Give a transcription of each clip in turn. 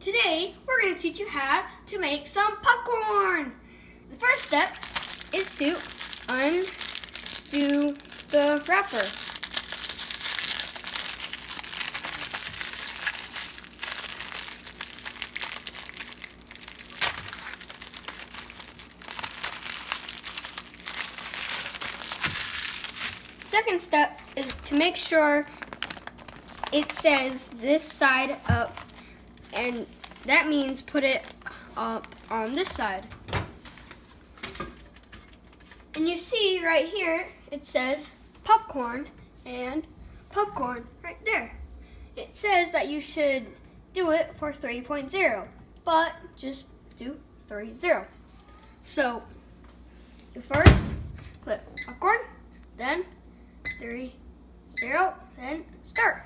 Today we're going to teach you how to make some popcorn. The first step is to undo the wrapper. Second step is to make sure it says this side up, and that means put it up on this side. And you see right here it says popcorn and popcorn right there. It says that you should do it for 3.0, but just do 3.0. So you first click popcorn, then 3.0, then start.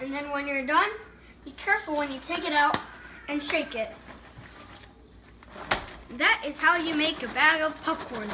And then when you're done, be careful when you take it out and shake it. That is how you make a bag of popcorn.